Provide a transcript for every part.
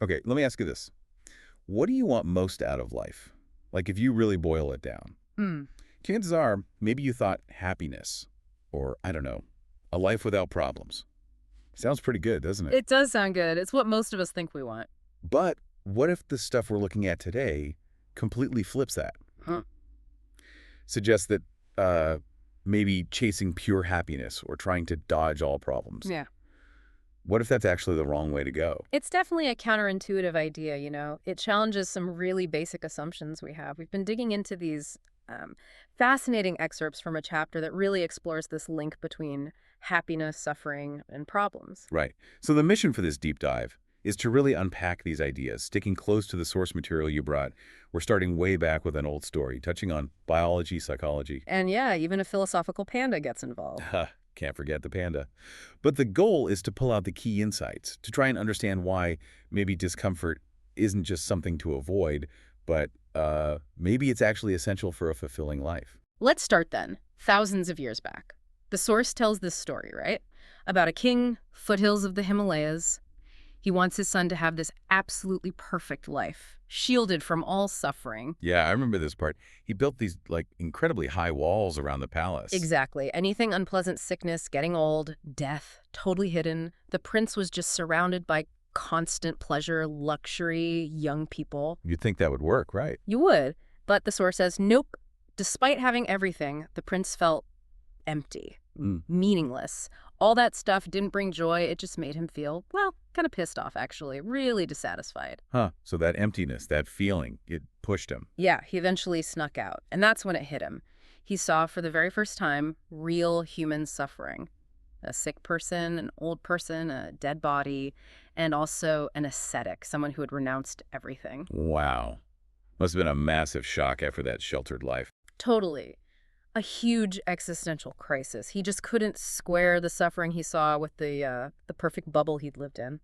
Okay, let me ask you this. What do you want most out of life? Like if you really boil it down. Hmm. Chances are, maybe you thought happiness, or I don't know, a life without problems. Sounds pretty good, doesn't it? It does sound good. It's what most of us think we want. But what if the stuff we're looking at today completely flips that? Huh. Suggests that maybe chasing pure happiness or trying to dodge all problems. Yeah. What if that's actually the wrong way to go? It's definitely a counterintuitive idea, you know. It challenges some really basic assumptions we have. We've been digging into these fascinating excerpts from a chapter that really explores this link between happiness, suffering, and problems. Right. So the mission for this deep dive is to really unpack these ideas, sticking close to the source material you brought. We're starting way back with an old story, touching on biology, psychology. And yeah, even a philosophical panda gets involved. Can't forget the panda. But the goal is to pull out the key insights, to try and understand why maybe discomfort isn't just something to avoid, but maybe it's actually essential for a fulfilling life. Let's start then, thousands of years back. The source tells this story, right? About a king, foothills of the Himalayas. He wants his son to have this absolutely perfect life, shielded from all suffering. Yeah, I remember this part. He built these, like, incredibly high walls around the palace. Exactly. Anything unpleasant, sickness, getting old, death, totally hidden. The prince was just surrounded by constant pleasure, luxury, young people. You'd think that would work, right? You would, but the source says, nope. Despite having everything, the prince felt empty, meaningless. All that stuff didn't bring joy. It just made him feel, well, kind of pissed off, actually, really dissatisfied. Huh. So that emptiness, that feeling, it pushed him. Yeah, he eventually snuck out, and that's when it hit him. He saw for the very first time real human suffering. A sick person, an old person, a dead body, and also an ascetic, someone who had renounced everything. Wow. Must have been a massive shock after that sheltered life. Totally. A huge existential crisis. He just couldn't square the suffering he saw with the perfect bubble he'd lived in.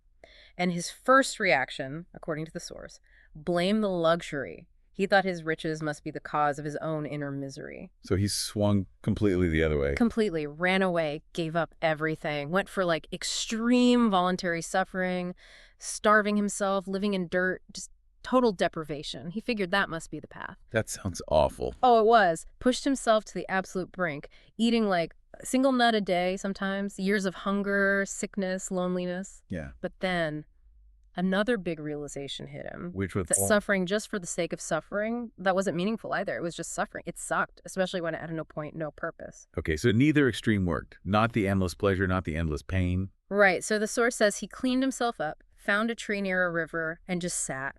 And his first reaction, according to the source, blamed the luxury. He thought his riches must be the cause of his own inner misery. So he swung completely the other way. Completely ran away, gave up everything, went for like extreme voluntary suffering, starving himself, living in dirt, just total deprivation. He figured that must be the path. That sounds awful. Oh, it was. Pushed himself to the absolute brink, eating like a single nut a day sometimes, years of hunger, sickness, loneliness. Yeah. But then another big realization hit him. Which was That suffering just for the sake of suffering, that wasn't meaningful either. It was just suffering. It sucked, especially when it had no point, no purpose. Okay, so neither extreme worked. Not the endless pleasure, not the endless pain. Right. So the source says he cleaned himself up, found a tree near a river, and just sat.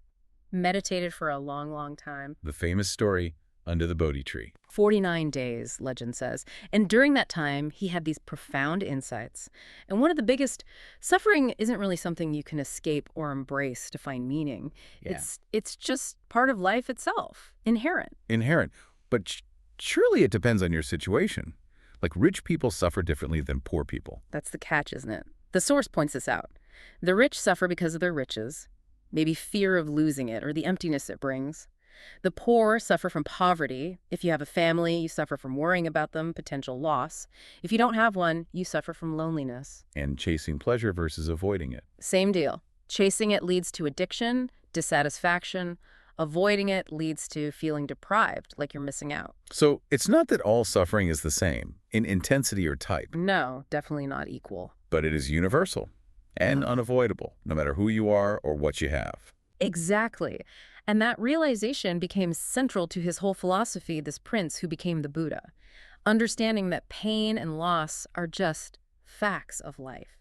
Meditated for a long, long time. The famous story, under the Bodhi tree. 49 days, legend says. And during that time, he had these profound insights. And one of the biggest, suffering isn't really something you can escape or embrace to find meaning. Yeah. It's just part of life itself, inherent. Inherent. But surely it depends on your situation. Like rich people suffer differently than poor people. That's the catch, isn't it? The source points this out. The rich suffer because of their riches, maybe fear of losing it or the emptiness it brings. The poor suffer from poverty. If you have a family, you suffer from worrying about them, potential loss. If you don't have one, you suffer from loneliness. And chasing pleasure versus avoiding it. Same deal. Chasing it leads to addiction, dissatisfaction. Avoiding it leads to feeling deprived, like you're missing out. So it's not that all suffering is the same in intensity or type, No, definitely not equal. but it is universal and unavoidable, no matter who you are or what you have. Exactly. And that realization became central to his whole philosophy, this prince who became the Buddha. Understanding that pain and loss are just facts of life.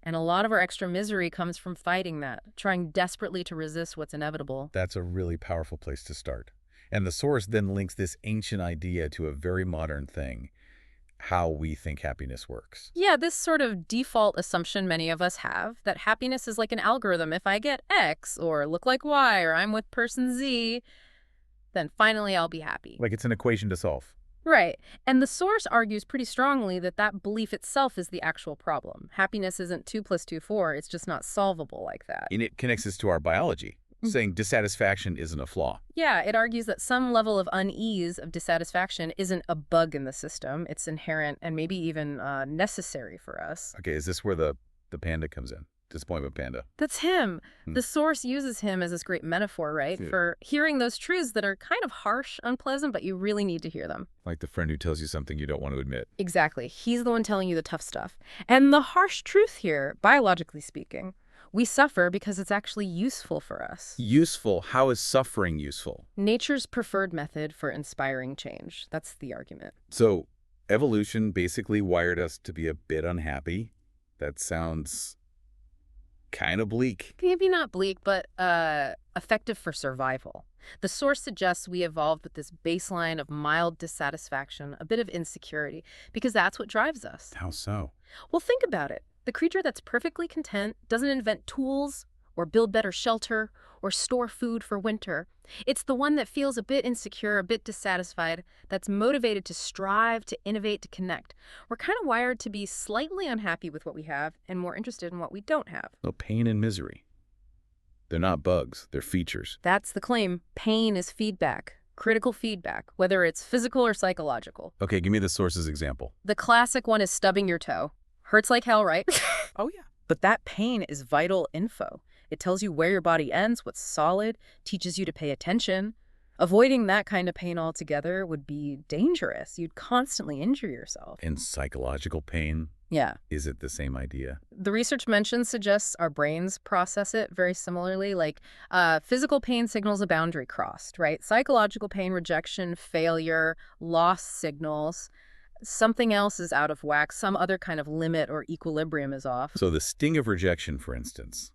And a lot of our extra misery comes from fighting that, trying desperately to resist what's inevitable. That's a really powerful place to start. And the source then links this ancient idea to a very modern thing, how we think happiness works. Yeah, this sort of default assumption many of us have, that happiness is like an algorithm. If I get X, or look like Y, or I'm with person Z, then finally I'll be happy. Like it's an equation to solve. Right. And the source argues pretty strongly that that belief itself is the actual problem. Happiness isn't 2 + 2 = 4. It's just not solvable like that. And it connects us to our biology, saying dissatisfaction isn't a flaw. Yeah, it argues that some level of unease, of dissatisfaction, isn't a bug in the system. It's inherent and maybe even necessary for us. Okay, is this where the panda comes in? Disappointment panda. That's him. Hmm. The source uses him as this great metaphor, right? Yeah. For hearing those truths that are kind of harsh, unpleasant, but you really need to hear them. Like the friend who tells you something you don't want to admit. Exactly. He's the one telling you the tough stuff. And the harsh truth here, biologically speaking, we suffer because it's actually useful for us. Useful? How is suffering useful? Nature's preferred method for inspiring change. That's the argument. So, evolution basically wired us to be a bit unhappy. That sounds kind of bleak. Maybe not bleak, but effective for survival. The source suggests we evolved with this baseline of mild dissatisfaction, a bit of insecurity, because that's what drives us. How so? Well, think about it. The creature that's perfectly content doesn't invent tools or build better shelter or store food for winter. It's the one that feels a bit insecure, a bit dissatisfied, that's motivated to strive, to innovate, to connect. We're kind of wired to be slightly unhappy with what we have and more interested in what we don't have. No, pain and misery. They're not bugs, they're features. That's the claim. Pain is feedback, critical feedback, whether it's physical or psychological. Okay, give me the source's example. The classic one is stubbing your toe. Hurts like hell, right? Oh, yeah. But that pain is vital info. It tells you where your body ends, what's solid, teaches you to pay attention. Avoiding that kind of pain altogether would be dangerous. You'd constantly injure yourself. And psychological pain, Yeah. is it the same idea? The research mentioned suggests our brains process it very similarly. Like physical pain signals a boundary crossed, right? Psychological pain, rejection, failure, loss signals. Something else is out of whack. Some other kind of limit or equilibrium is off. So the sting of rejection, for instance,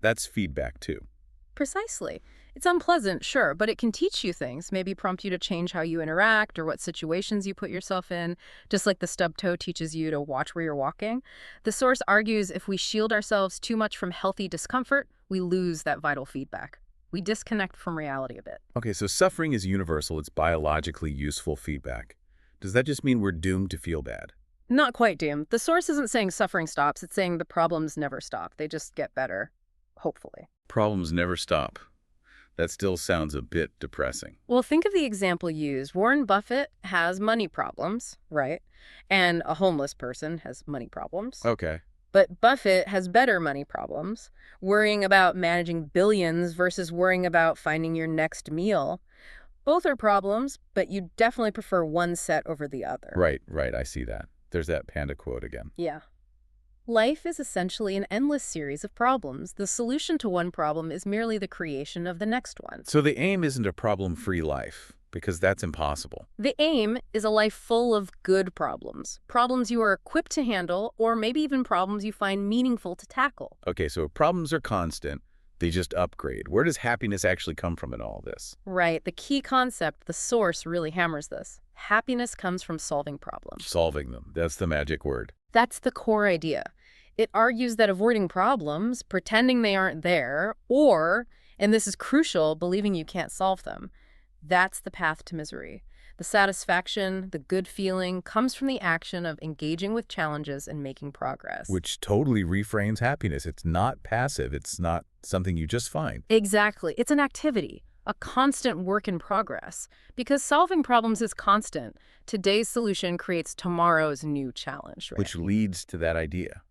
that's feedback too. Precisely. It's unpleasant, sure, but it can teach you things, maybe prompt you to change how you interact or what situations you put yourself in, just like the stub toe teaches you to watch where you're walking. The source argues if we shield ourselves too much from healthy discomfort, we lose that vital feedback. We disconnect from reality a bit. Okay, so suffering is universal. It's biologically useful feedback. Does that just mean we're doomed to feel bad? Not quite, Doom. The source isn't saying suffering stops, it's saying the problems never stop. They just get better, hopefully. Problems never stop. That still sounds a bit depressing. Well, think of the example used. Warren Buffett has money problems, right? And a homeless person has money problems. Okay. But Buffett has better money problems, worrying about managing billions versus worrying about finding your next meal. Both are problems, but you definitely prefer one set over the other. Right, I see that. There's that panda quote again. Yeah. Life is essentially an endless series of problems. The solution to one problem is merely the creation of the next one. So the aim isn't a problem-free life, because that's impossible. The aim is a life full of good problems. Problems you are equipped to handle, or maybe even problems you find meaningful to tackle. Okay, so problems are constant. They just upgrade. Where does happiness actually come from in all this? Right. The key concept, the source, really hammers this. Happiness comes from solving problems. Solving them. That's the magic word. That's the core idea. It argues that avoiding problems, pretending they aren't there, or, and this is crucial, believing you can't solve them, that's the path to misery. The satisfaction, the good feeling, comes from the action of engaging with challenges and making progress. Which totally reframes happiness. It's not passive. It's not something you just find. Exactly. It's an activity, a constant work in progress. Because solving problems is constant. Today's solution creates tomorrow's new challenge, right? Which leads to that idea.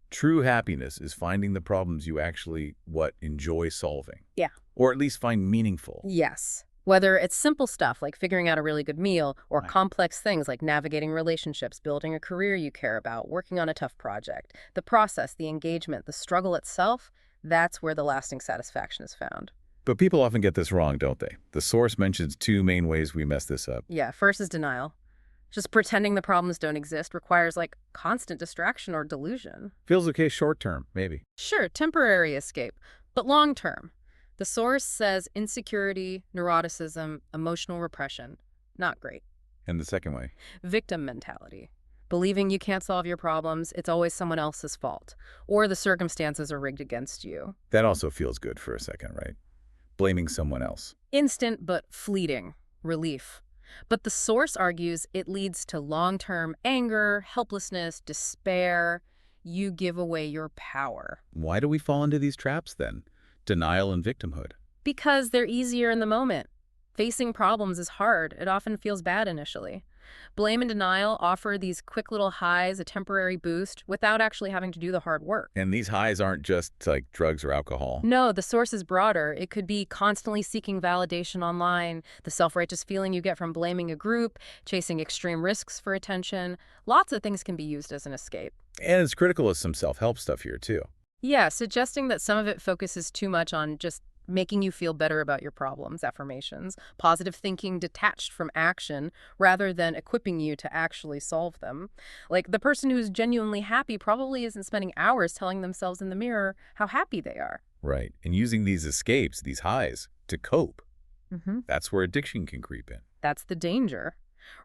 True happiness is finding the problems you actually, enjoy solving. Yeah. Or at least find meaningful. Yes. Whether it's simple stuff like figuring out a really good meal or Right. complex things like navigating relationships, building a career you care about, working on a tough project. The process, the engagement, the struggle itself, that's where the lasting satisfaction is found. But people often get this wrong, don't they? The source mentions two main ways we mess this up. Yeah, first is denial. Just pretending the problems don't exist requires constant distraction or delusion. Feels okay short term, maybe. Sure, temporary escape, but long term. The source says insecurity, neuroticism, emotional repression. Not great. And the second way? Victim mentality. Believing you can't solve your problems, it's always someone else's fault, or the circumstances are rigged against you. That also feels good for a second, right? Blaming someone else. Instant but fleeting relief. But the source argues it leads to long-term anger, helplessness, despair. You give away your power. Why do we fall into these traps then? Denial and victimhood. Because they're easier in the moment. Facing problems is hard. It often feels bad initially. Blame and denial offer these quick little highs, a temporary boost, without actually having to do the hard work. And these highs aren't just like drugs or alcohol. No, the source is broader. It could be constantly seeking validation online, the self-righteous feeling you get from blaming a group, chasing extreme risks for attention. Lots of things can be used as an escape. And it's critical of some self-help stuff here, too. Yeah, suggesting that some of it focuses too much on just making you feel better about your problems, affirmations, positive thinking detached from action rather than equipping you to actually solve them. Like the person who's genuinely happy probably isn't spending hours telling themselves in the mirror how happy they are. Right. And using these escapes, these highs, to cope. Mm-hmm. That's where addiction can creep in. That's the danger.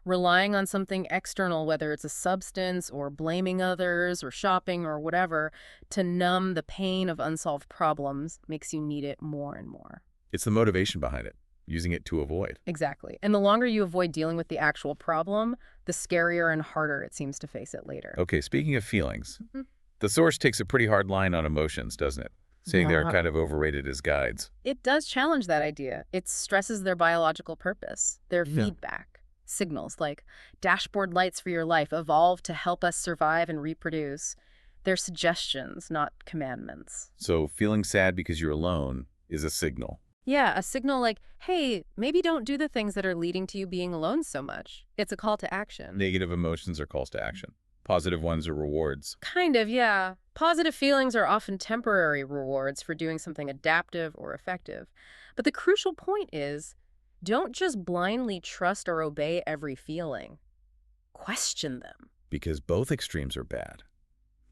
Relying on something external, whether it's a substance or blaming others or shopping or whatever, to numb the pain of unsolved problems makes you need it more and more. It's the motivation behind it, using it to avoid. Exactly. And the longer you avoid dealing with the actual problem, the scarier and harder it seems to face it later. Okay, speaking of feelings, Mhm. the source takes a pretty hard line on emotions, doesn't it? Saying they're Yeah. kind of overrated as guides. It does challenge that idea. It stresses their biological purpose, their Yeah. feedback. Signals like dashboard lights for your life evolved to help us survive and reproduce. They're suggestions, not commandments. So feeling sad because you're alone is a signal. Yeah, a signal like, hey, maybe don't do the things that are leading to you being alone so much. It's a call to action. Negative emotions are calls to action. Positive ones are rewards. Kind of, yeah. Positive feelings are often temporary rewards for doing something adaptive or effective. But the crucial point is, don't just blindly trust or obey every feeling. Question them. Because both extremes are bad.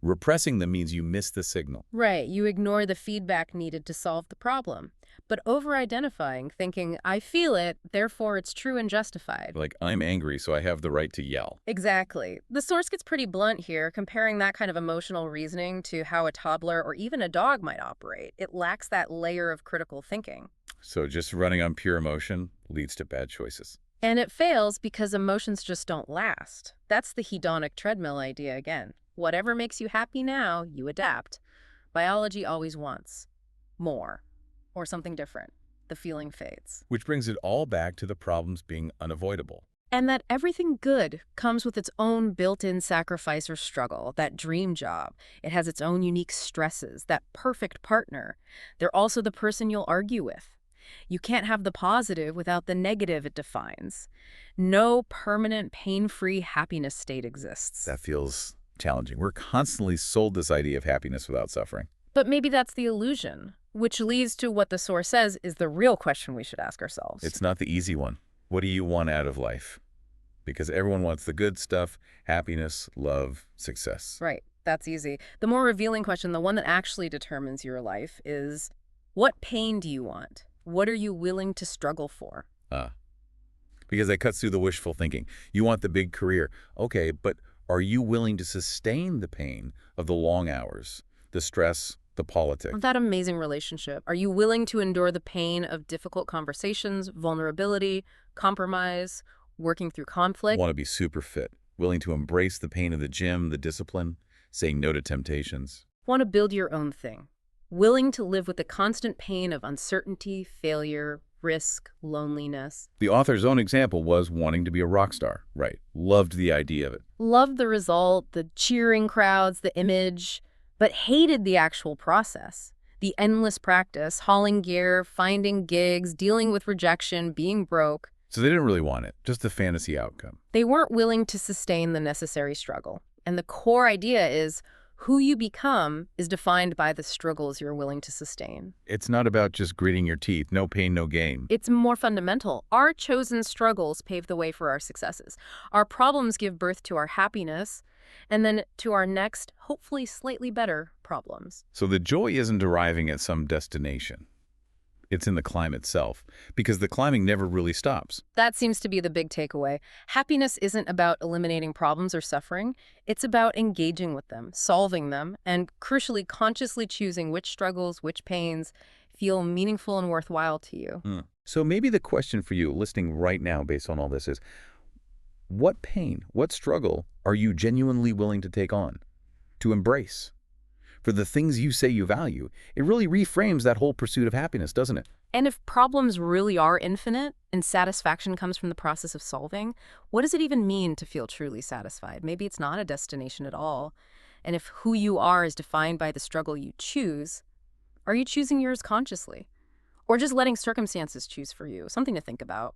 Repressing them means you miss the signal. Right, you ignore the feedback needed to solve the problem. But over-identifying, thinking, I feel it, therefore it's true and justified. Like, I'm angry, so I have the right to yell. Exactly. The source gets pretty blunt here, comparing that kind of emotional reasoning to how a toddler or even a dog might operate. It lacks that layer of critical thinking. So just running on pure emotion leads to bad choices. And it fails because emotions just don't last. That's the hedonic treadmill idea again. Whatever makes you happy now, you adapt. Biology always wants more or something different. The feeling fades. Which brings it all back to the problems being unavoidable. And that everything good comes with its own built-in sacrifice or struggle, that dream job. It has its own unique stresses, that perfect partner. They're also the person you'll argue with. You can't have the positive without the negative it defines. No permanent, pain-free happiness state exists. That feels challenging. We're constantly sold this idea of happiness without suffering. But maybe that's the illusion, which leads to what the source says is the real question we should ask ourselves. It's not the easy one. What do you want out of life? Because everyone wants the good stuff, happiness, love, success. Right, that's easy. The more revealing question, the one that actually determines your life, is what pain do you want? What are you willing to struggle for? Because that cuts through the wishful thinking. You want the big career. Okay, but are you willing to sustain the pain of the long hours, the stress, the politics? That amazing relationship. Are you willing to endure the pain of difficult conversations, vulnerability, compromise, working through conflict? Want to be super fit, willing to embrace the pain of the gym, the discipline, saying no to temptations. Want to build your own thing. Willing to live with the constant pain of uncertainty, failure, risk, loneliness. The author's own example was wanting to be a rock star. Right. Loved the idea of it. Loved the result, the cheering crowds, the image, but hated the actual process. The endless practice, hauling gear, finding gigs, dealing with rejection, being broke. So they didn't really want it, just the fantasy outcome. They weren't willing to sustain the necessary struggle. And the core idea is who you become is defined by the struggles you're willing to sustain. It's not about just gritting your teeth, no pain, no gain. It's more fundamental. Our chosen struggles pave the way for our successes. Our problems give birth to our happiness, and then to our next, hopefully slightly better, problems. So the joy isn't arriving at some destination. It's in the climb itself, because the climbing never really stops. That seems to be the big takeaway. Happiness isn't about eliminating problems or suffering. It's about engaging with them, solving them, and crucially, consciously choosing which struggles, which pains feel meaningful and worthwhile to you. So maybe the question for you listening right now based on all this is, what pain, what struggle are you genuinely willing to take on, to embrace? for the things you say you value, it really reframes that whole pursuit of happiness, doesn't it? And if problems really are infinite and satisfaction comes from the process of solving, what does it even mean to feel truly satisfied? Maybe it's not a destination at all. And if who you are is defined by the struggle you choose, are you choosing yours consciously? Or just letting circumstances choose for you? Something to think about.